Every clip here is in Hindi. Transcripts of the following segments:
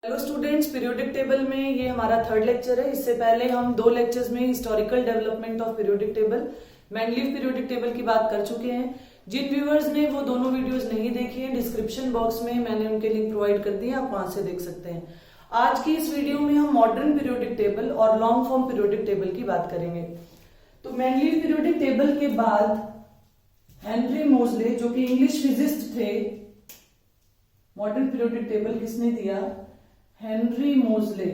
हेलो स्टूडेंट्स, पीरियोडिक टेबल में ये हमारा थर्ड लेक्चर है। इससे पहले हम दो लेक्चर्स में historical development of periodic table, Mendeleev periodic table की बात कर चुके हैं। जिन व्यूअर्स ने वो दोनों वीडियोस नहीं देखी हैं, डिस्क्रिप्शन बॉक्स में मैंने उनके लिंक प्रोवाइड कर दिए, आप वहां से देख सकते हैं। आज की इस वीडियो में हम मॉडर्न पीरियोडिक टेबल और लॉन्ग फॉर्म पीरियोडिक टेबल की बात करेंगे। तो मैनलीव पीरियोडिक टेबल के बाद हेनरी मोजले, जो कि इंग्लिश फिजिस्ट थे, मॉडर्न पीरियोडिक टेबल किसने दिया? हेनरी मोजले,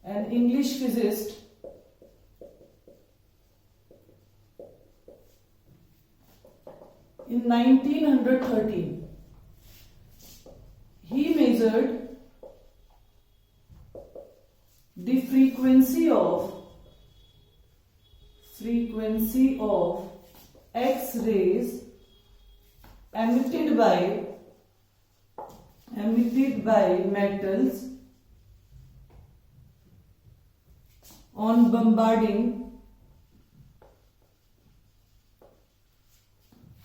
an English physicist, in 1913 he measured the frequency of X-rays emitted by metals on bombarding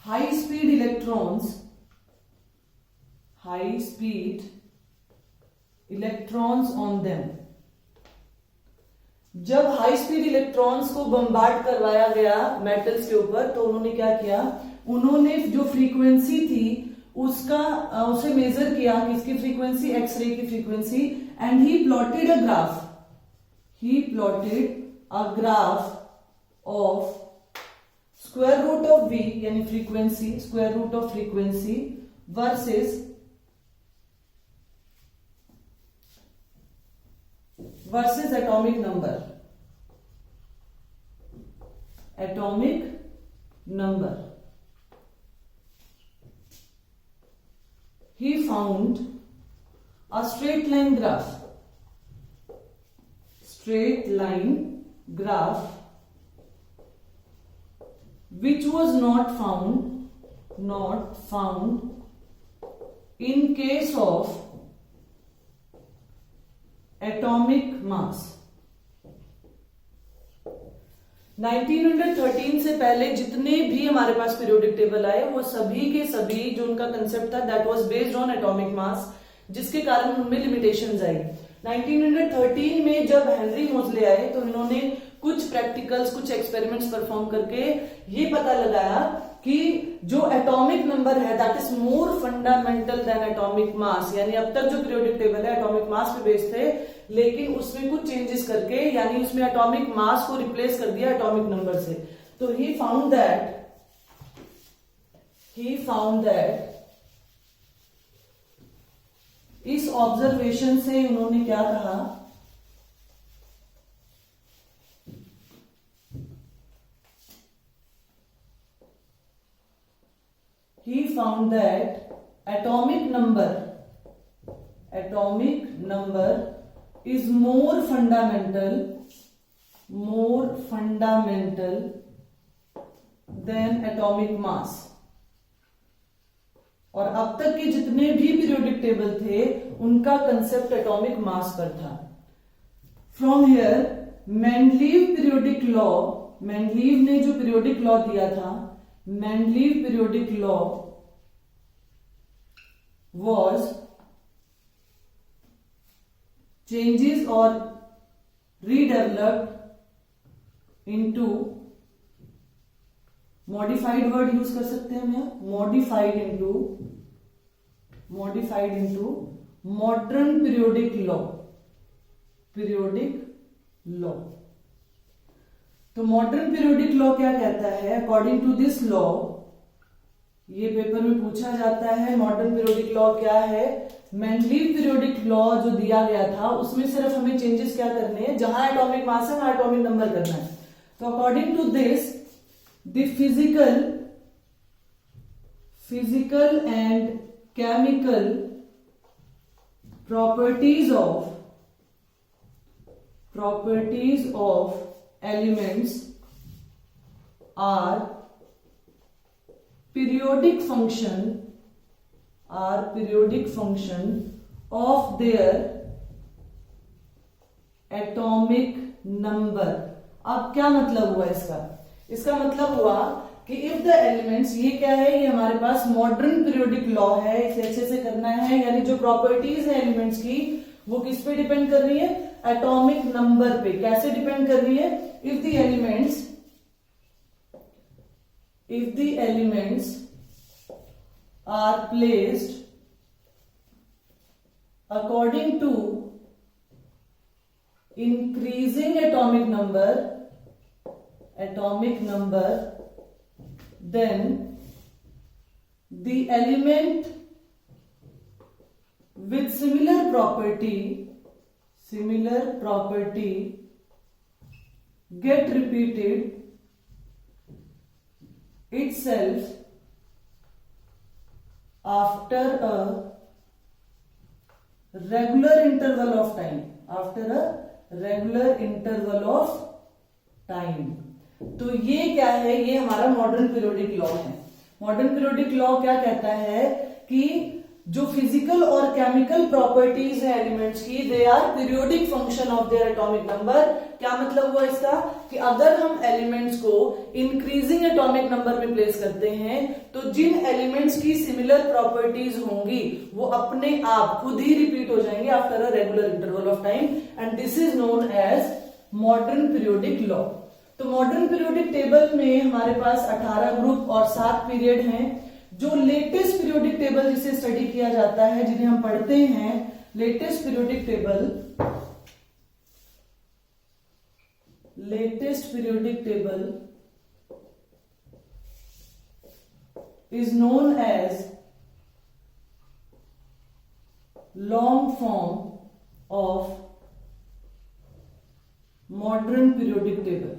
high speed electrons on them। जब हाई स्पीड इलेक्ट्रॉन्स को बम्बार्ड करवाया गया मेटल्स के ऊपर, तो उन्होंने क्या किया? उन्होंने जो फ्रीक्वेंसी थी उसे मेजर किया, किसकी फ्रीक्वेंसी? एक्सरे की frequency. And he plotted a graph of square root of v, यानी frequency, square root of frequency versus atomic number. He found a straight line graph which was not found in case of atomic mass। 1913 से पहले जितने भी हमारे पास पीरियोडिक टेबल आए, वो सभी के सभी जो उनका कंसेप्ट था that was based on atomic mass, जिसके कारण उनमें लिमिटेशंस आई। 1913 में जब हेनरी मोजले आए तो इन्होंने कुछ प्रैक्टिकल्स, कुछ एक्सपेरिमेंट्स परफॉर्म करके ये पता लगाया कि जो एटॉमिक नंबर है that is more fundamental than atomic mass. यानी अब तक जो पीरियोडिक टेबल है एटॉमिक मास पे बेस्ड थे, लेकिन उसमें कुछ चेंजेस करके, यानी उसमें एटॉमिक मास को रिप्लेस कर दिया एटॉमिक नंबर से। तो ही फाउंड दैट इस ऑब्जर्वेशन से उन्होंने क्या कहा? He found that atomic number is more fundamental than atomic mass। और अब तक के जितने भी पीरियोडिक टेबल थे उनका कंसेप्ट एटॉमिक मास पर था। From here Mendeleev periodic law, Mendeleev ने जो पीरियोडिक लॉ दिया था, Mendeleev periodic law was changes or redeveloped into modified word use कर सकते हैं हम यहाँ, modified into modern periodic law। तो मॉडर्न पीरियोडिक लॉ क्या कहता है? अकॉर्डिंग टू दिस लॉ, ये पेपर में पूछा जाता है मॉडर्न पीरियोडिक लॉ क्या है। मेंडलीव पीरियोडिक लॉ जो दिया गया था उसमें सिर्फ हमें चेंजेस क्या करने हैं? जहां एटॉमिक मास है वहां एटॉमिक नंबर करना है। तो according to this the physical and chemical properties of elements are periodic function of their atomic number। अब क्या मतलब हुआ इसका? इसका मतलब हुआ कि इफ द एलिमेंट्स, ये क्या है, ये हमारे पास मॉडर्न पीरियोडिक लॉ है, इसे अच्छे से करना है। यानी जो प्रॉपर्टीज है एलिमेंट्स की वो किस पे डिपेंड कर रही है, एटॉमिक नंबर पे। कैसे डिपेंड कर रही है, if the elements are placed according to increasing atomic number, then the element with similar property get repeated itself after a regular interval of time। तो ये क्या है, ये हमारा मॉडर्न पीरियोडिक लॉ है। मॉडर्न पीरियोडिक लॉ क्या कहता है कि जो फिजिकल और केमिकल प्रॉपर्टीज है एलिमेंट्स की, they are periodic function of their atomic number. क्या मतलब हुआ इसका, कि अगर हम एलिमेंट्स को इंक्रीजिंग एटॉमिक नंबर में प्लेस करते हैं तो जिन एलिमेंट्स की सिमिलर प्रॉपर्टीज होंगी वो अपने आप खुद ही रिपीट हो जाएंगे after a regular interval of time, and this is known as modern periodic law. तो मॉडर्न पीरियोडिक टेबल में हमारे पास 18 ग्रुप और 7 पीरियड हैं। जो लेटेस्ट पीरियोडिक टेबल जिसे स्टडी किया जाता है, जिन्हें हम पढ़ते हैं, latest periodic table is known as long form of modern periodic table।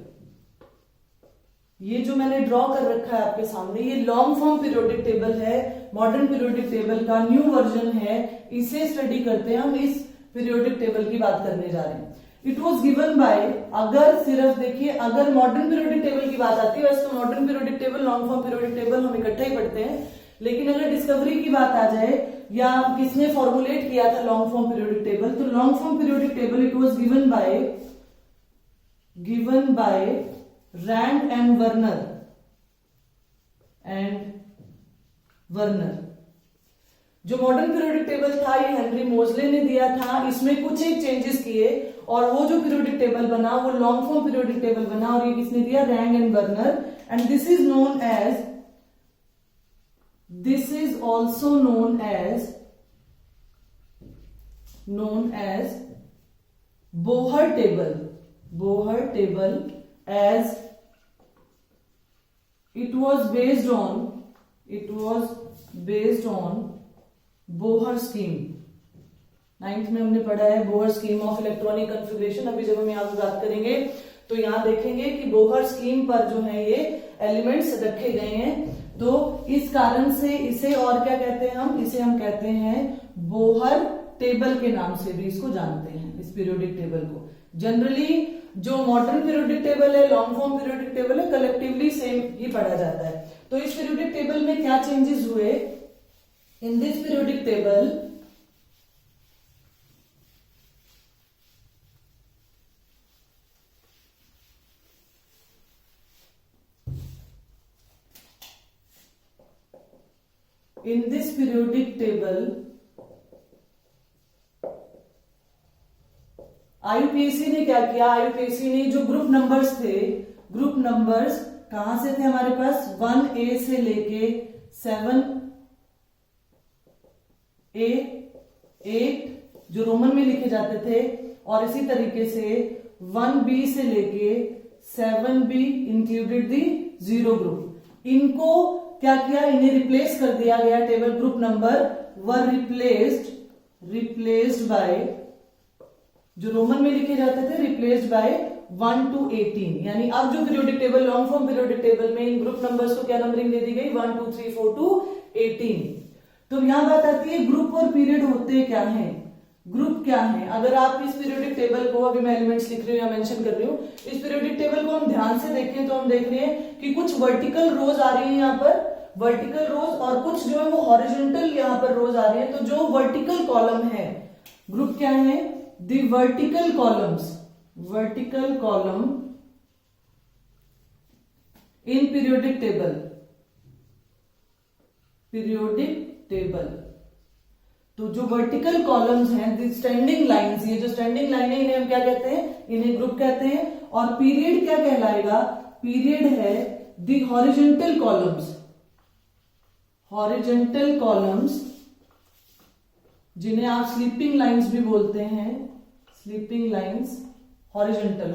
ये जो मैंने ड्रॉ कर रखा है आपके सामने, ये लॉन्ग फॉर्म पीरियोडिक टेबल है, मॉडर्न पीरियोडिक टेबल का न्यू वर्जन है। इसे स्टडी करते हैं हम, इस पीरियोडिक टेबल की बात करने जा रहे हैं। इट वॉज गिवन बाय, अगर सिर्फ देखिए, अगर मॉडर्न पीरियोडिक टेबल की बात आती है, वैसे तो modern periodic table, long form periodic table हम इकट्ठा ही पढ़ते हैं, लेकिन अगर डिस्कवरी की बात आ जाए या किसने फॉर्मुलेट किया था लॉन्ग फॉर्म पीरियोडिक टेबल, तो long form periodic table it was given by Rand and Werner. जो मॉडर्न पीरियोडिक टेबल था ये हेनरी मोजले ने दिया था। इसमें कुछ एक चेंजेस किए और वो जो पीरियोडिक टेबल बना वो लॉन्ग फॉर्म पीरियोडिक टेबल बना, और ये किसने दिया, Rand and Werner. And this is also known as Bohr table as it was based on Bohr scheme. 9th में हमने पढ़ा है Bohr scheme of electronic configuration. अभी जब हम यहाँ पे बात करेंगे तो यहाँ देखेंगे कि बोहर स्कीम पर जो है ये एलिमेंट्स रखे गए हैं। तो इस कारण से इसे और क्या कहते हैं इसे हम कहते हैं बोहर टेबल के नाम से भी इसको जानते हैं, इस पीरियोडिक टेबल को। जनरली जो मॉडर्न पीरियोडिक टेबल है, लॉन्ग फॉर्म पीरियोडिक टेबल है, कलेक्टिवली सेम ही पढ़ा जाता है। तो इस पीरियोडिक टेबल में क्या चेंजेस हुए, in this periodic table IUPAC ने क्या किया, आईयूपीएसी ने जो ग्रुप नंबर्स थे, ग्रुप नंबर्स कहां से थे हमारे पास, 1A से लेके 7A 8 जो रोमन में लिखे जाते थे, और इसी तरीके से 1B से लेके 7B इंक्लूडेड दी 0 ग्रुप। इनको क्या किया, इन्हें रिप्लेस कर दिया गया। Table group number were replaced by, जो रोमन में लिखे जाते थे, रिप्लेस्ड बाय 1 to 18। यानी अब जो periodic table, long form periodic table में इन ग्रुप नंबर्स को क्या नंबरिंग दे दी गई, 1 2 3 4 to 18। तो यहां बात आती है ग्रुप और पीरियड होते क्या हैं, ग्रुप क्या है। अगर आप इस पीरियोडिक टेबल को, अभी मैं एलिमेंट्स लिख रही हूँ या मेंशन कर रही हूँ, इस पीरियोडिक टेबल को हम ध्यान से देखें तो हम देख रहे हैं कि कुछ वर्टिकल रोज आ रही है यहाँ पर, वर्टिकल रोज, और कुछ जो है वो हॉरिजॉन्टल यहाँ पर रोज आ रही है। तो जो वर्टिकल कॉलम है, ग्रुप क्या है, the vertical column in periodic table तो जो वर्टिकल कॉलम्स हैं, स्टैंडिंग लाइंस, ये जो स्टैंडिंग लाइन है इन्हें हम क्या कहते हैं, इन्हें ग्रुप कहते हैं। और पीरियड क्या कहलाएगा, पीरियड है द हॉरिजॉन्टल कॉलम्स जिन्हें आप स्लीपिंग लाइंस भी बोलते हैं, sleeping lines horizontal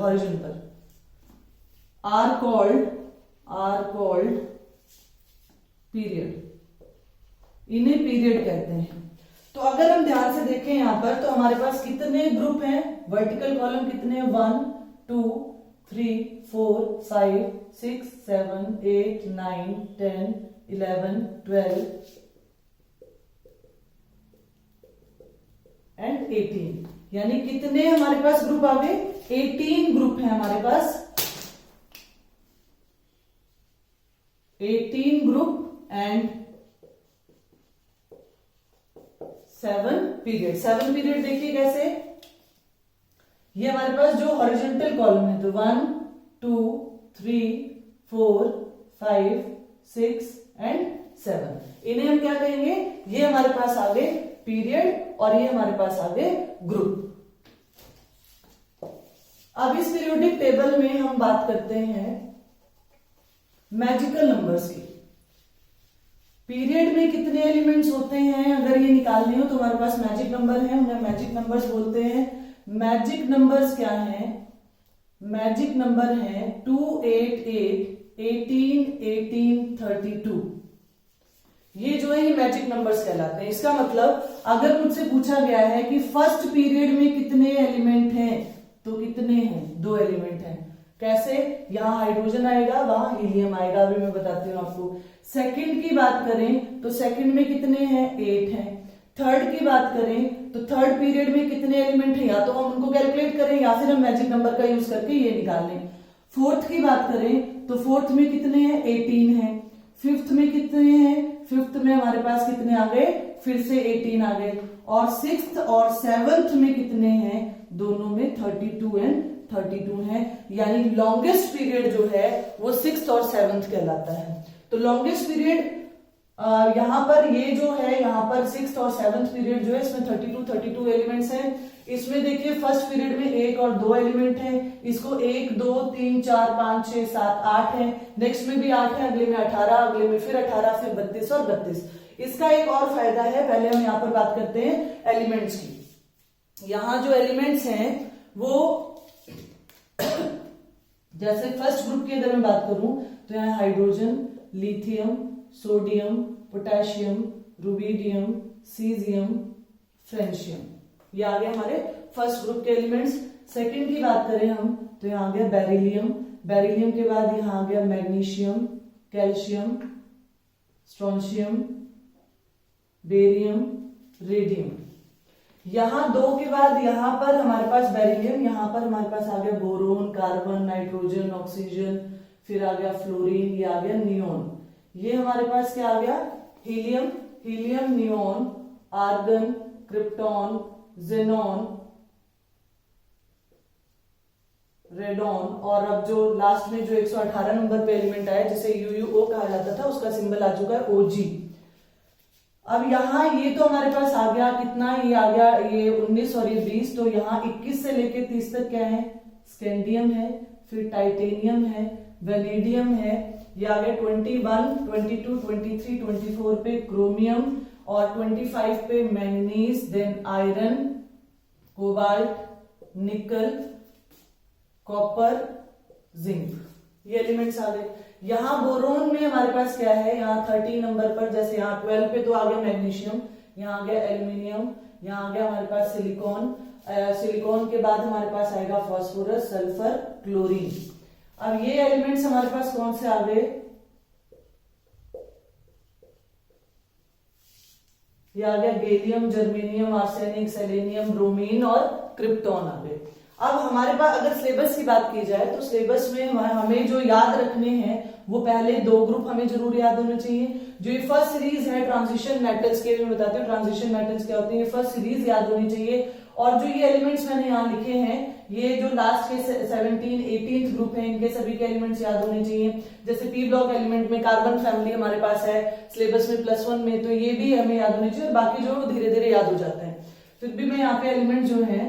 are called period, इन्हें पीरियड कहते हैं। तो अगर हम ध्यान से देखें यहां पर तो हमारे पास कितने ग्रुप हैं, वर्टिकल कॉलम कितने, 1 2 3 4 5 6 7 8 9 10 11 12 एंड 18, यानी कितने हमारे पास ग्रुप आ गए, 18 ग्रुप है हमारे पास, 18 ग्रुप एंड 7 पीरियड। 7 पीरियड देखिए कैसे, ये हमारे पास जो हॉरिजॉन्टल कॉलम है तो 1 2 3 4 5 6 एंड 7, इन्हें हम क्या कहेंगे, ये हमारे पास आ गए पीरियड और ये हमारे पास आ गए ग्रुप। अब इस पीरियोडिक टेबल में हम बात करते हैं मैजिकल नंबर्स की। पीरियड में कितने एलिमेंट्स होते हैं अगर ये निकालने हो तो हमारे पास मैजिक नंबर है, उन्हें मैजिक नंबर्स बोलते हैं। मैजिक नंबर्स क्या हैं, मैजिक नंबर है 2 8 8 18 18 32, ये जो है ये मैजिक नंबर्स कहलाते हैं। इसका मतलब अगर मुझसे पूछा गया है कि फर्स्ट पीरियड में कितने एलिमेंट हैं तो कितने हैं, 2 एलिमेंट हैं। कैसे, यहां हाइड्रोजन आएगा वहां हीलियम आएगा, अभी मैं बताती हूँ आपको। सेकंड की बात करें तो सेकंड में कितने हैं, 8 हैं। थर्ड की बात करें तो थर्ड पीरियड में कितने एलिमेंट हैं, या तो हम उनको कैलकुलेट करें या फिर हम मैजिक नंबर का यूज करके ये निकाल लें। फोर्थ की बात करें तो फोर्थ में कितने हैं, 18 हैं। फिफ्थ में कितने हैं, फिफ्थ में हमारे पास कितने आ गए, फिर से 18 आ गए। और सिक्स्थ और सेवंथ में कितने हैं, दोनों में 32 एंड 32 है, यानी लॉन्गेस्ट पीरियड जो है वो 6th और 7th कहलाता है। तो लॉन्गेस्ट पीरियड यहां पर ये जो है, यहां पर 6th और 7th पीरियड जो है इसमें 32 एलिमेंट्स हैं। इसमें देखिए फर्स्ट पीरियड में 1 और 2 एलिमेंट हैं, इसको 1 2 3 4 5 6 7 8 है। नेक्स्ट में भी 8 है, अगले में 18, अगले में फिर 18, फिर 32 और 32। इसका एक और फायदा है, पहले हम यहाँ पर बात करते हैं एलिमेंट्स की। यहाँ जो एलिमेंट्स हैं वो जैसे फर्स्ट ग्रुप की अगर मैं बात करूं तो यहाँ hydrogen, lithium, sodium, potassium, rubidium, caesium, francium, ये आ गए हमारे फर्स्ट ग्रुप के एलिमेंट्स। सेकंड की बात करें हम तो यहाँ आ गया बेरिलियम, बेरिलियम के बाद यहाँ आ गया magnesium, calcium, strontium, barium, radium. यहां 2 के बाद यहां पर हमारे पास बेरिलियम, यहां पर हमारे पास आ गया बोरोन, कार्बन, नाइट्रोजन, ऑक्सीजन, फिर आ गया फ्लोरीन, ये आ गया नियोन। ये हमारे पास क्या आ गया, helium, helium, neon, argon, krypton, xenon, radon, और अब जो लास्ट में जो 118 नंबर पे एलिमेंट आया जिसे यूयूओ कहा जाता था उसका सिंबल आ चुका है ओजी। अब यहाँ ये तो हमारे पास आ गया कितना, ये आ गया ये 19 और ये 20, तो यहाँ 21 से लेके 30 तक क्या है, स्कैंडियम है, फिर टाइटेनियम है, वेनेडियम है, ये आ गया 21, 22, 23, 24 पे क्रोमियम, और 25 पे मैंगनीज, देन आयरन, कोबाल्ट, निकल, कॉपर, जिंक, ये एलिमेंट्स आ गए। यहाँ बोरोन में हमारे पास क्या है, यहाँ 30 नंबर पर, जैसे यहाँ 12 पे तो आ गया मैग्नीशियम, यहाँ आ गया एल्यूमिनियम, यहाँ आ गया हमारे पास सिलिकॉन, सिलिकॉन के बाद हमारे पास आएगा फास्फोरस, सल्फर, क्लोरीन। अब ये एलिमेंट्स हमारे पास कौन से आ गए, ये आ गया gallium, germanium, arsenic, selenium, bromine और क्रिप्टॉन आ गए। अब हमारे पास अगर सिलेबस की बात की जाए तो सिलेबस में हमें जो याद रखने हैं वो पहले 2 ग्रुप हमें जरूर याद होने चाहिए। जो ये फर्स्ट सीरीज है ट्रांजिशन मेटल्स के, मैं बताती हूँ ट्रांजिशन मेटल्स क्या होते हैं, ये फर्स्ट सीरीज याद होनी चाहिए। और जो ये एलिमेंट्स मैंने यहाँ लिखे हैं, ये जो लास्ट के 17 18 ग्रुप है, इनके सभी के एलिमेंट्स याद होने चाहिए। जैसे पी ब्लॉक एलिमेंट में कार्बन फैमिली हमारे पास है सिलेबस में +1 में, तो ये भी हमें याद होने चाहिए, और बाकी जो धीरे धीरे याद हो जाते हैं। फिर भी मैं यहाँ पे एलिमेंट जो है,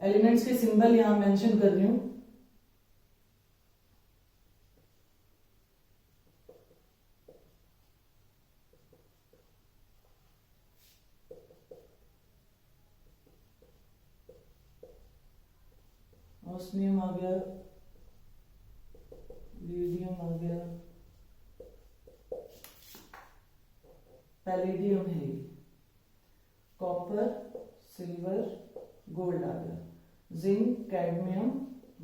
एलिमेंट्स के सिंबल यहां मेंशन कर रही हूं। ऑस्मियम आ गया, रीडियम आ गया, पैलेडियम है, कॉपर, सिल्वर, गोल्ड आ गया, zinc, cadmium,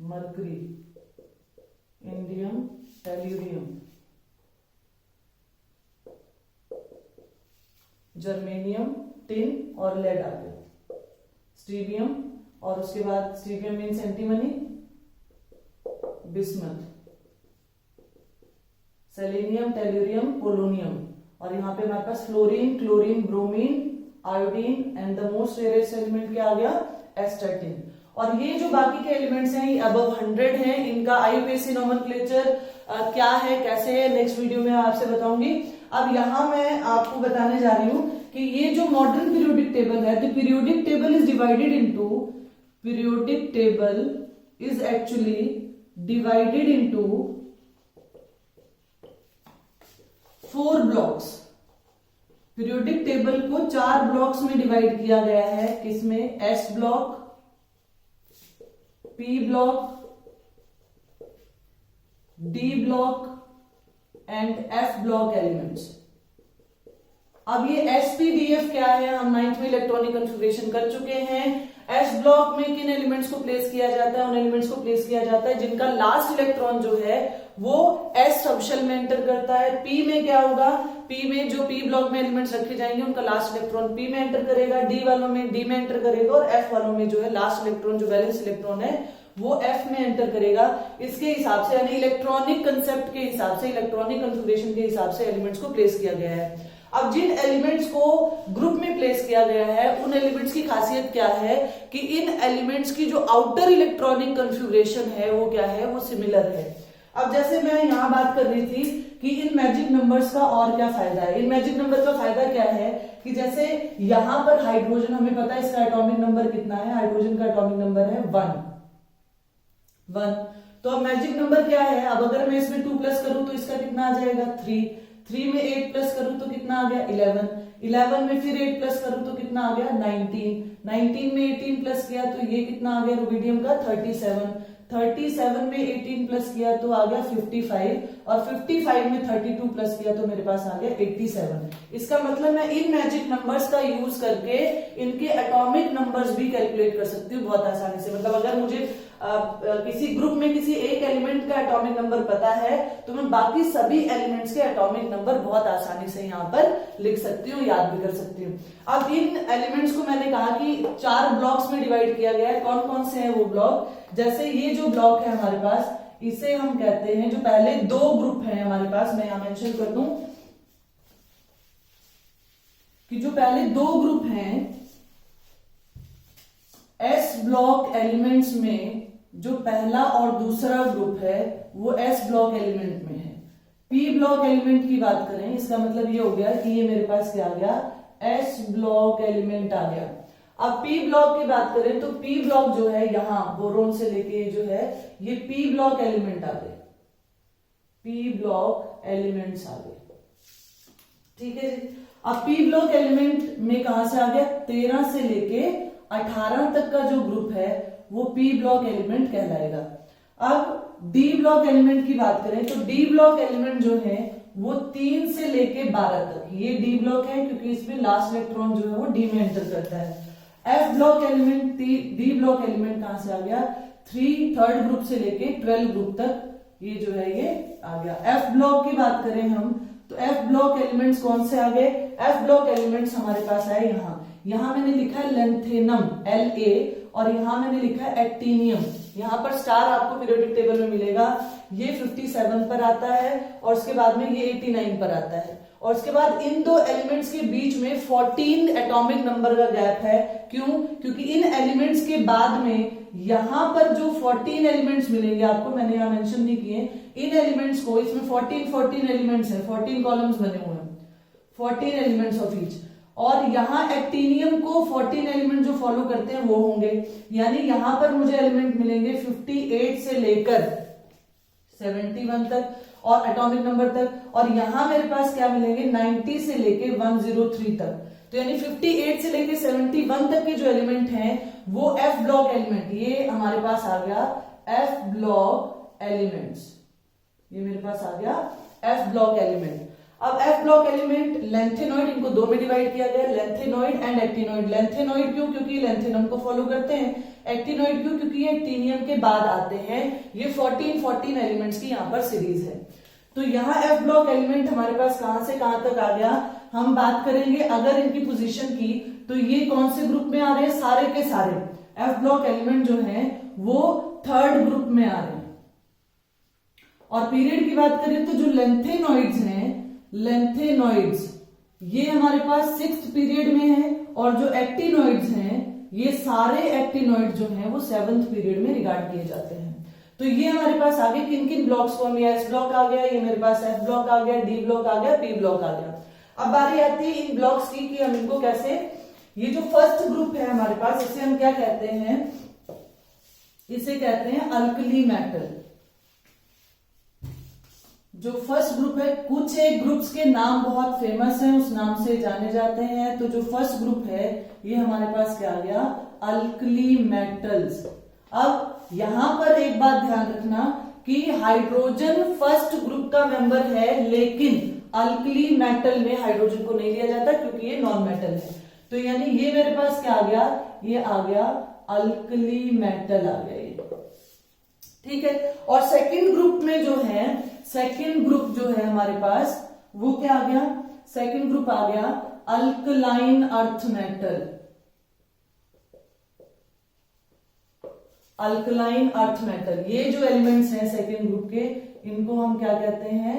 mercury, indium, tellurium, germanium, tin और लेड आ गया, स्ट्रीबियम, और उसके बाद stibium means antimony, bismuth, selenium, tellurium, polonium, और यहाँ पे हमारे पास fluorine, chlorine, bromine, iodine and the most rarest element क्या आ गया, एस्टर्टिन। और ये जो बाकी के एलिमेंट्स हैं ये अबव 100 हैं। इनका आईयूपीएसी नोमेनक्लेचर क्या है, कैसे है, नेक्स्ट वीडियो में आपसे बताऊंगी। अब यहां मैं आपको बताने जा रही हूं कि ये जो मॉडर्न पीरियोडिक टेबल है, the periodic table is divided into, periodic table is actually divided into 4 blocks. Periodic table को 4 ब्लॉक्स में डिवाइड किया गया है। किसमें, S block, p block, d block and f block elements. अब ये एसपीडीएफ क्या है, हम 9th में इलेक्ट्रॉनिक कन्फिगरेशन कर चुके हैं। एस ब्लॉक में किन एलिमेंट्स को प्लेस किया जाता है, उन एलिमेंट्स को प्लेस किया जाता है जिनका लास्ट इलेक्ट्रॉन जो है वो एस सबशेल में एंटर करता है। पी में क्या होगा, पी में जो पी ब्लॉक में एलिमेंट्स रखे जाएंगे उनका लास्ट इलेक्ट्रॉन पी में एंटर करेगा, डी वालों में डी में एंटर करेगा, और एफ वालों में जो है लास्ट इलेक्ट्रॉन जो बैलेंस इलेक्ट्रॉन है वो एफ में एंटर करेगा। इसके हिसाब से यानी इलेक्ट्रॉनिक कंसेप्ट के हिसाब से, इलेक्ट्रॉनिक कन्फिगरेशन के हिसाब से एलिमेंट्स को प्लेस किया गया है। अब जिन एलिमेंट्स को ग्रुप में प्लेस किया गया है उन एलिमेंट्स की खासियत क्या है कि इन एलिमेंट्स की जो आउटर इलेक्ट्रॉनिक कन्फिगरेशन है वो क्या है, वो सिमिलर है। अब जैसे मैं यहां बात कर रही थी कि इन मैजिक नंबर्स का और क्या फायदा है। इन मैजिक नंबर का फायदा क्या है कि जैसे यहां पर हाइड्रोजन, हमें पता है इसका एटॉमिक नंबर कितना है, हाइड्रोजन का एटॉमिक नंबर है 1। तो अब मैजिक नंबर क्या है, अब अगर मैं इसमें 2 प्लस करूं तो इसका कितना आ जाएगा 3 में 8 प्लस करूं तो कितना आ गया 11 में फिर 8 प्लस करूं तो कितना आ गया 19 में 18 प्लस किया तो ये कितना आ गया रुबिडियम का 37 में 18 प्लस किया तो आ गया 55, और 55 में 32 प्लस किया तो मेरे पास आ गया 87। इसका मतलब मैं इन मैजिक नंबर्स का यूज करके इनके एटॉमिक नंबर्स भी कैलकुलेट कर सकती हूँ बहुत आसानी से। मतलब अगर मुझे किसी ग्रुप में किसी एक एलिमेंट का एटॉमिक नंबर पता है तो मैं बाकी सभी एलिमेंट्स के एटॉमिक नंबर बहुत आसानी से यहाँ पर लिख सकती हूँ, याद भी कर सकती हूँ। अब इन एलिमेंट्स को मैंने कहा कि 4 ब्लॉक्स में डिवाइड किया गया है। कौन कौन से हैं वो ब्लॉक, जैसे ये जो ब्लॉक है हमारे पास, इसे हम कहते हैं, जो पहले 2 ग्रुप हैं हमारे पास, मैं यहां मेंशन कर दूं कि जो पहले 2 ग्रुप हैं एस ब्लॉक एलिमेंट्स में, जो पहला और दूसरा ग्रुप है वो एस ब्लॉक एलिमेंट में है। पी ब्लॉक एलिमेंट की बात करें, इसका मतलब ये हो गया कि ये मेरे पास क्या आ गया, एस ब्लॉक एलिमेंट आ गया। अब पी ब्लॉक की बात करें तो पी ब्लॉक जो है यहां बोरोन से लेके जो है ये पी ब्लॉक एलिमेंट आ गए, पी ब्लॉक एलिमेंट्स आ गए, ठीक है जी। अब पी ब्लॉक एलिमेंट में कहां से आ गया, 13 से लेके 18 तक का जो ग्रुप है वो पी ब्लॉक एलिमेंट कहलाएगा। अब डी ब्लॉक एलिमेंट की बात करें तो डी ब्लॉक एलिमेंट जो है वो 3 से लेके 12 तक, ये डी ब्लॉक है क्योंकि इसमें लास्ट इलेक्ट्रॉन जो है वो डी में एंटर करता है। F block element, D block element कहां से आ गया, 3rd ग्रुप से लेके 12 ग्रुप तक ये जो है ये आ गया। एफ ब्लॉक की बात करें हम तो एफ ब्लॉक एलिमेंट्स कौन से आ गए, एफ ब्लॉक एलिमेंट्स हमारे पास आए यहाँ मैंने लिखा है लेंथेनम LA, और यहाँ मैंने लिखा है एक्टीनियम। यहाँ पर स्टार आपको पीरियोडिक टेबल में मिलेगा, ये 57 पर आता है और उसके बाद में ये 89 पर आता है। और उसके बाद इन दो एलिमेंट्स के बीच में 14 एटॉमिक नंबर का गैप है। क्यों? क्योंकि इन एलिमेंट्स के बाद में यहां पर जो 14 एलिमेंट्स मिलेंगे आपको, मैंने यहां मेंशन नहीं किए, इन एलिमेंट्स को, इसमें 14 एलिमेंट्स हैं, 14 कॉलम्स बने हुए हैं, 14 एलिमेंट्स ऑफ ईच। और यहाँ एक्टीनियम को 14 एलिमेंट जो फॉलो करते हैं वो होंगे, यानी यहां पर मुझे एलिमेंट मिलेंगे 58 से लेकर 71 तक और एटॉमिक नंबर तक, और यहां मेरे पास क्या मिलेंगे 90 से लेके 103 तक। तो यानी 58 से लेके 71 तक के जो एलिमेंट हैं वो एफ ब्लॉक एलिमेंट, ये हमारे पास आ गया एफ ब्लॉक एलिमेंट्स, ये मेरे पास आ गया एफ ब्लॉक एलिमेंट। अब एफ ब्लॉक एलिमेंट लेंथेनॉइड, इनको दो में डिवाइड किया गया, लेंथेनॉइड एंड एक्टिनॉइड। लेंथेनॉइड क्यों? क्योंकि लेंथेनम को फॉलो करते हैं। एक्टिनॉइड क्यों? क्योंकि ये एक्टिनियम के बाद आते हैं। ये 14 एलिमेंट्स की यहाँ पर सीरीज है। तो यहाँ एफ ब्लॉक एलिमेंट हमारे पास कहां से कहां तक आ गया, हम बात करेंगे अगर इनकी पोजीशन की, तो ये कौन से ग्रुप में आ रहे हैं, सारे के सारे एफ ब्लॉक एलिमेंट जो हैं वो थर्ड ग्रुप में आ रहे हैं। और पीरियड की बात करें तो जो लेंथेनॉइड्स हैं, लेंथेनॉइड्स ये हमारे पास 6th पीरियड में है, और जो एक्टिनॉइड्स हैं ये सारे एक्टिनॉइड जो हैं वो 7th पीरियड में रिगार्ड किए जाते हैं। तो ये हमारे पास आगे किन किन ब्लॉक्स को, हम एस ब्लॉक आ गया, ये मेरे पास एफ ब्लॉक आ गया, डी ब्लॉक आ गया, पी ब्लॉक आ गया। अब बारी आती है इन ब्लॉक्स की कि हम इनको कैसे, ये जो फर्स्ट ग्रुप है हमारे पास, इसे हम क्या कहते हैं, इसे कहते हैं अल्कली मेटल। जो फर्स्ट ग्रुप है, कुछ एक ग्रुप्स के नाम बहुत फेमस हैं, उस नाम से जाने जाते हैं। तो जो फर्स्ट ग्रुप है ये हमारे पास क्या आ गया, अल्कली मेटल्स। अब यहां पर एक बात ध्यान रखना कि हाइड्रोजन फर्स्ट ग्रुप का मेंबर है, लेकिन अल्कली मेटल में हाइड्रोजन को नहीं लिया जाता क्योंकि ये नॉन मेटल है। तो यानी ये मेरे पास क्या आ गया, ये आ गया अल्कली मेटल आ गया ये, ठीक है। और सेकंड ग्रुप में जो है, सेकंड ग्रुप जो है हमारे पास वो क्या आ गया, सेकंड ग्रुप आ गया alkaline earth metal. Alkaline earth metal, ये जो एलिमेंट्स हैं सेकेंड ग्रुप के, इनको हम क्या कहते हैं,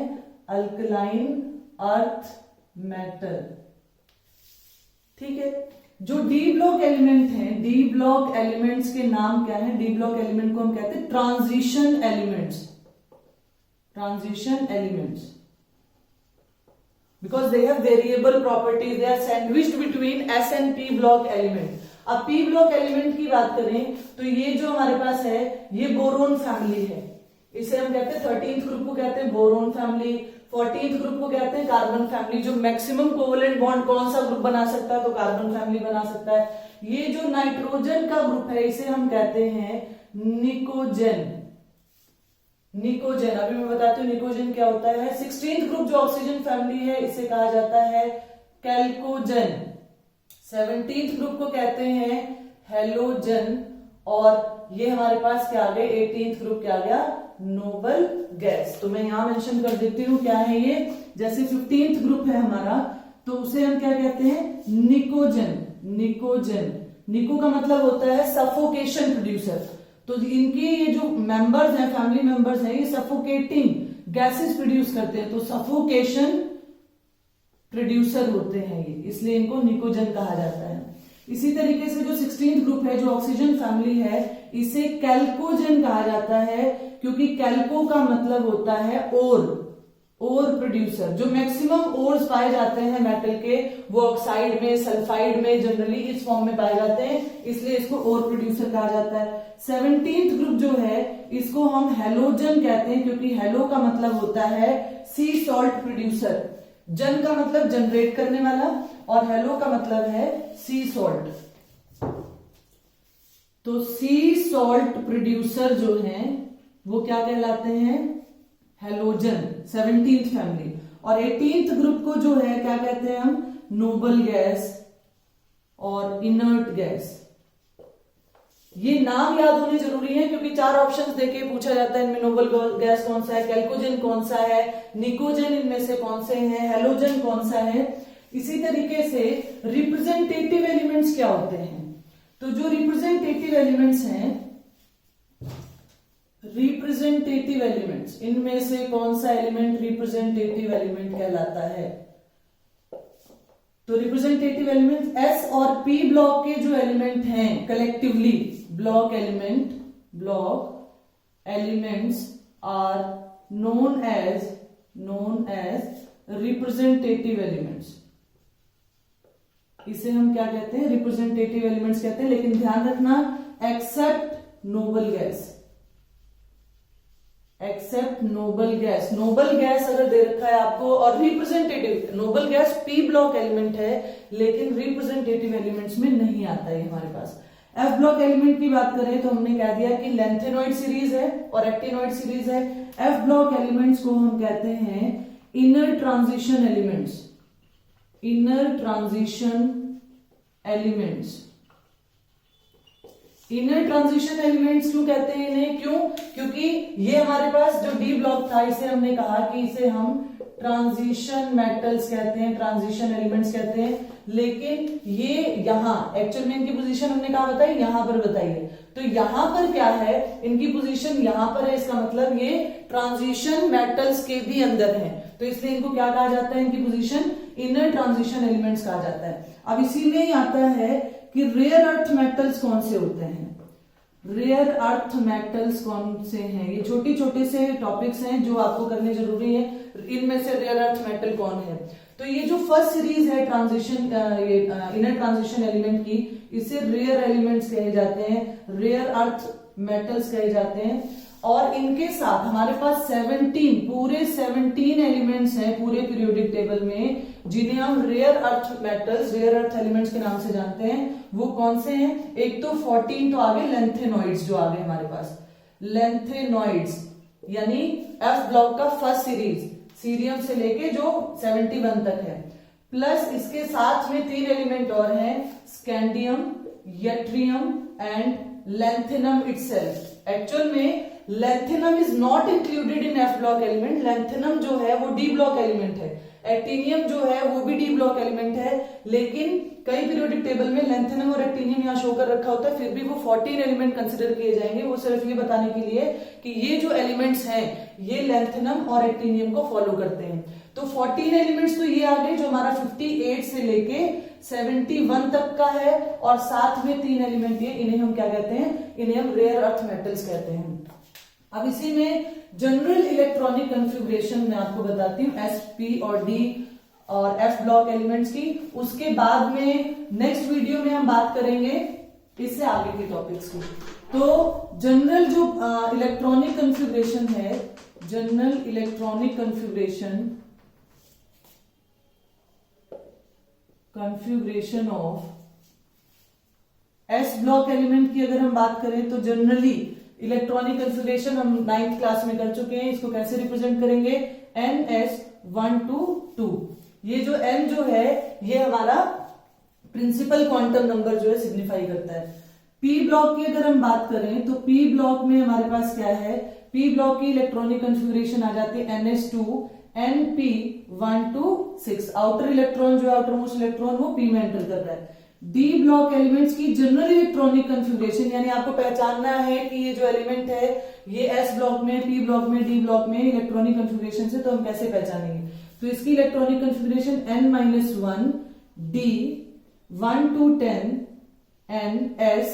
अल्कलाइन अर्थ मेटल, ठीक है। जो डी ब्लॉक एलिमेंट हैं, डी ब्लॉक एलिमेंट्स के नाम क्या है, डी ब्लॉक एलिमेंट को हम कहते हैं transition elements, transition elements, because they have variable properties, they are sandwiched between s and p block element. अब पी ब्लॉक एलिमेंट की बात करें तो ये जो हमारे पास है ये बोरोन फैमिली है, इसे हम कहते हैं 13th ग्रुप को कहते हैं बोरोन फैमिली, 14th ग्रुप को कहते हैं कार्बन फैमिली। जो मैक्सिमम कोवेलेंट बॉन्ड कौन सा ग्रुप बना सकता है, तो कार्बन फैमिली बना सकता है। ये जो नाइट्रोजन का ग्रुप है इसे हम कहते हैं निकोजेन, निकोजेन। अभी मैं बताती हूँ निकोजेन क्या होता है। 16th ग्रुप जो ऑक्सीजन फैमिली है इसे कहा जाता है कैल्कोजेन। 17th ग्रुप को कहते हैं हेलोजन, और ये हमारे पास क्या आ गए, 18th ग्रुप क्या आ गया, नोबल गैस। तो मैं यहां मेंशन कर देती हूँ क्या है ये। जैसे 15th ग्रुप है हमारा, तो उसे हम क्या कहते हैं, निकोजेन। निकोजेन, निको का मतलब होता है सफोकेशन प्रोड्यूसर। तो इनके ये जो मेंबर्स हैं, फैमिली मेंबर्स हैं, ये सफोकेटिंग गैसेस प्रोड्यूस करते हैं, तो सफोकेशन प्रोड्यूसर होते हैं ये, इसलिए इनको निकोजन कहा जाता है। इसी तरीके से जो 16th ग्रुप है जो ऑक्सीजन फैमिली है, इसे कैल्कोजेन कहा जाता है, क्योंकि कैल्को का मतलब होता है ओर, ओर प्रोड्यूसर। जो मैक्सिमम ओर्स पाए जाते हैं मेटल के वो ऑक्साइड में, सल्फाइड में जनरली इस फॉर्म में पाए जाते हैं, इसलिए इसको ओर प्रोड्यूसर कहा जाता है। 17th ग्रुप जो है इसको हम हेलोजन कहते हैं, क्योंकि हेलो का मतलब होता है सी सॉल्ट प्रोड्यूसर। जन का मतलब जनरेट करने वाला और हेलो का मतलब है सी सॉल्ट। तो सी सॉल्ट प्रोड्यूसर जो हैं वो क्या कहलाते हैं, हेलोजन, 17th फैमिली। और 18th ग्रुप को जो है क्या कहते हैं हम, नोबल गैस और इनर्ट गैस। ये नाम याद होने जरूरी है क्योंकि 4 ऑप्शंस देके पूछा जाता है इनमें नोबल गैस कौन सा है, कैल्कोजेन कौन सा है, निकोजेन इनमें से कौन से हैं, हेलोजन कौन सा है। इसी तरीके से रिप्रेजेंटेटिव एलिमेंट्स क्या होते हैं, तो जो रिप्रेजेंटेटिव एलिमेंट्स हैं, रिप्रेजेंटेटिव एलिमेंट्स, इनमें से कौन सा एलिमेंट रिप्रेजेंटेटिव एलिमेंट कहलाता है? तो रिप्रेजेंटेटिव एलिमेंट एस और पी ब्लॉक के जो एलिमेंट हैं collectively, block elements are known as representative elements. इसे हम क्या कहते हैं? रिप्रेजेंटेटिव एलिमेंट्स कहते हैं। लेकिन ध्यान रखना, except noble gas, noble gas अगर दे रखा है आपको और representative, noble gas p block element है लेकिन रिप्रेजेंटेटिव एलिमेंट्स में नहीं आता है हमारे पास। एफ ब्लॉक एलिमेंट की बात करें तो हमने कह दिया कि लेंथेनॉइड सीरीज है और एक्टिनॉइड सीरीज है। एफ ब्लॉक एलिमेंट्स को हम कहते हैं inner transition elements. Inner transition elements क्यों कहते हैं इन्हें? क्यों? क्योंकि ये हमारे पास जो डी ब्लॉक था, इसे हमने कहा कि इसे हम ट्रांजिशन मेटल्स कहते हैं, ट्रांजिशन एलिमेंट्स कहते हैं। लेकिन ये यहां एक्चुअल में इनकी पोजीशन हमने कहा बताई, यहां पर बताइए। तो यहां पर क्या है? इनकी पोजीशन यहां पर है, इसका मतलब ये ट्रांजिशन मेटल्स के भी अंदर है। तो इसलिए इनको क्या कहा जाता है? इनकी पोजीशन इनर ट्रांजिशन एलिमेंट्स कहा जाता है। अब इसी में ही आता है कि रेयर अर्थ मेटल्स कौन से होते हैं? रेयर अर्थ मेटल्स कौन से हैं? ये छोटे छोटे से टॉपिक्स हैं जो आपको करने जरूरी है। इनमें से रेयर अर्थ मेटल कौन है? तो ये जो फर्स्ट सीरीज है ट्रांजिशन, इनर ट्रांजिशन एलिमेंट की, इसे रेयर एलिमेंट्स कहे जाते हैं, रेयर अर्थ मेटल्स कहे जाते हैं। और इनके साथ हमारे पास 17 एलिमेंट्स हैं पूरे पीरियोडिक टेबल में, जिन्हें हम rare earth metals, rare earth elements के नाम से जानते हैं। वो कौन से हैं? एक तो 14 तो आगे लेंथेनॉइड्स, जो आगे हमारे पास लेंथेनॉइड्स यानी एफ ब्लॉक का फर्स्ट सीरीज, सीरियम से लेके जो 71 तक है, प्लस इसके साथ में 3 एलिमेंट और हैं, scandium, yttrium and lanthanum itself. Actual में lanthanum is not included in F block element. Lanthanum जो है वो डी ब्लॉक एलिमेंट है, एक्टिनियम जो है वो भी डी ब्लॉक एलिमेंट है। लेकिन कई पीरियोडिक टेबल में लेंथेनम और एक्टिनियम यहाँ शो कर रखा होता है, फिर भी वो 14 एलिमेंट कंसिडर किए जाएंगे। वो सिर्फ ये बताने के लिए कि ये जो एलिमेंट्स हैं ये लेंथेनम और एक्टिनियम को फॉलो करते हैं। तो 14 एलिमेंट्स तो ये आ गए जो हमारा 58 से लेके 71 तक का है, और साथ में 3 एलिमेंट ये, इन्हें हम क्या कहते हैं? इन्हें हम रेयर अर्थ मेटल्स कहते हैं। अब इसी में जनरल इलेक्ट्रॉनिक कॉन्फ़िगरेशन मैं आपको बताती हूँ, एस, पी और डी और एफ ब्लॉक एलिमेंट्स की। उसके बाद में नेक्स्ट वीडियो में हम बात करेंगे इससे आगे के टॉपिक्स की। तो जनरल जो इलेक्ट्रॉनिक कॉन्फ़िगरेशन है, general electronic configuration of s block element की अगर हम बात करें तो जनरली इलेक्ट्रॉनिक कॉन्फ़िगरेशन हम 9th क्लास में कर चुके हैं। इसको कैसे रिप्रेजेंट करेंगे? NS1 to 2। ये जो n जो है ये हमारा प्रिंसिपल क्वांटम नंबर जो है सिग्निफाई करता है। पी ब्लॉक की अगर हम बात करें तो पी ब्लॉक में हमारे पास क्या है? पी ब्लॉक की इलेक्ट्रॉनिक कॉन्फ़िगरेशन आ जाती है NS2 NP1 to 6। Outer electron जो है, आउटर मोस्ट इलेक्ट्रॉन वो पी में एंटर कर रहा है। डी ब्लॉक एलिमेंट्स की जनरल इलेक्ट्रॉनिक कॉन्फ़िगरेशन, यानी आपको पहचानना है कि ये जो एलिमेंट है ये एस ब्लॉक में, पी ब्लॉक में, डी ब्लॉक में इलेक्ट्रॉनिक कॉन्फ़िगरेशन से, तो हम कैसे पहचानेंगे? तो इसकी electronic configuration n-1 d 1 to 10 n s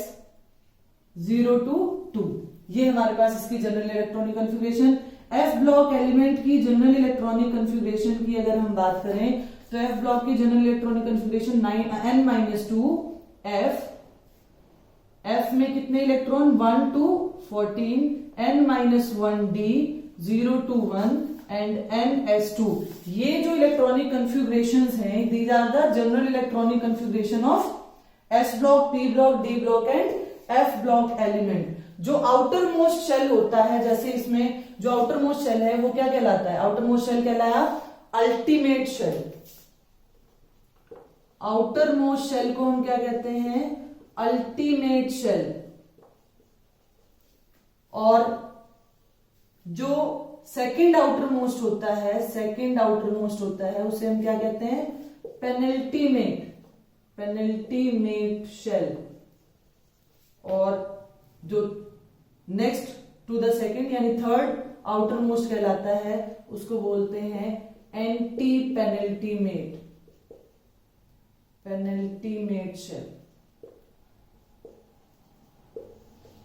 0 to 2, ये हमारे पास इसकी general electronic configuration. F block element की जनरल इलेक्ट्रॉनिक कॉन्फ़िगरेशन की अगर हम बात करें तो एफ ब्लॉक की general electronic configuration n-2 f, f में कितने electron? 1 to 14, n-1 d 0 to 1 and ns2। ये जो इलेक्ट्रॉनिक कॉन्फ़िगरेशंस हैं, these are the general electronic configuration of s block, p block, d block and f block element. जो आउटर मोस्ट शेल होता है, जैसे इसमें जो आउटर मोस्ट शेल है वो क्या कहलाता है? आउटर मोस्ट शेल कहलाया ultimate shell. Outermost shell को हम क्या कहते हैं? Ultimate shell. और जो सेकंड आउटर मोस्ट होता है, सेकंड आउटर मोस्ट होता है, उसे हम क्या कहते हैं? Penultimate shell. और जो नेक्स्ट टू द सेकेंड यानी थर्ड आउटर मोस्ट कहलाता है, उसको बोलते हैं एंटी पेनल्टीमेट शेल,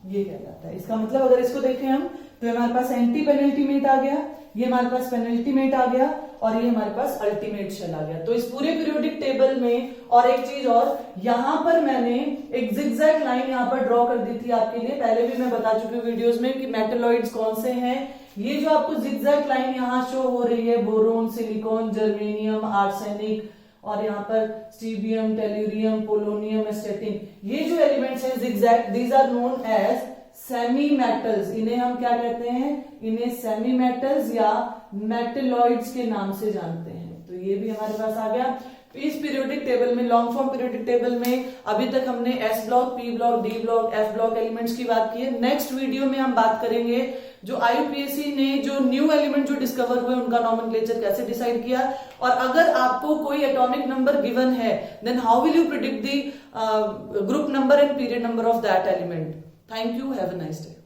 ये कहलाता है। इसका मतलब अगर इसको देखें हम तो हमारे पास एंटी पेनल्टीमेट आ गया, ये हमारे पास पेनल्टीमेट आ गया और ये हमारे पास अल्टीमेट शेल आ गया। तो इस पूरे पीरियोडिक टेबल में, और एक चीज और, यहां पर मैंने एक जिगजैग लाइन यहां पर ड्रॉ कर दी थी आपके लिए, पहले भी मैं बता चुकी हूँ वीडियोस में कि मेटलॉइड्स कौन से हैं। ये जो आपको जिगजैग लाइन यहां शो हो रही है, बोरोन, सिलिकॉन, जर्मेनियम, आर्सेनिक और यहाँ पर स्ट्रीबियम, टेल्यूरियम, पोलोनियम, एस्टेटिन, ये जो एलिमेंट्स हैं zigzag, these are known as semi metals. इन्हें हम क्या कहते हैं? इन्हें सेमी मेटल्स या मेटलॉइड्स के नाम से जानते हैं। तो ये भी हमारे पास आ गया। इस पीरियोडिक टेबल में, लॉन्ग फॉर्म पीरियोडिक टेबल में अभी तक हमने S block, p block, d block, F block elements की बात की है। नेक्स्ट वीडियो में हम बात करेंगे जो आईयूपीएससी ने जो न्यू एलिमेंट जो डिस्कवर हुए उनका नॉमेनक्लेचर कैसे डिसाइड किया, और अगर आपको कोई एटॉमिक नंबर गिवन है then how will you predict the group number and period number of that element. Thank you, have a nice day.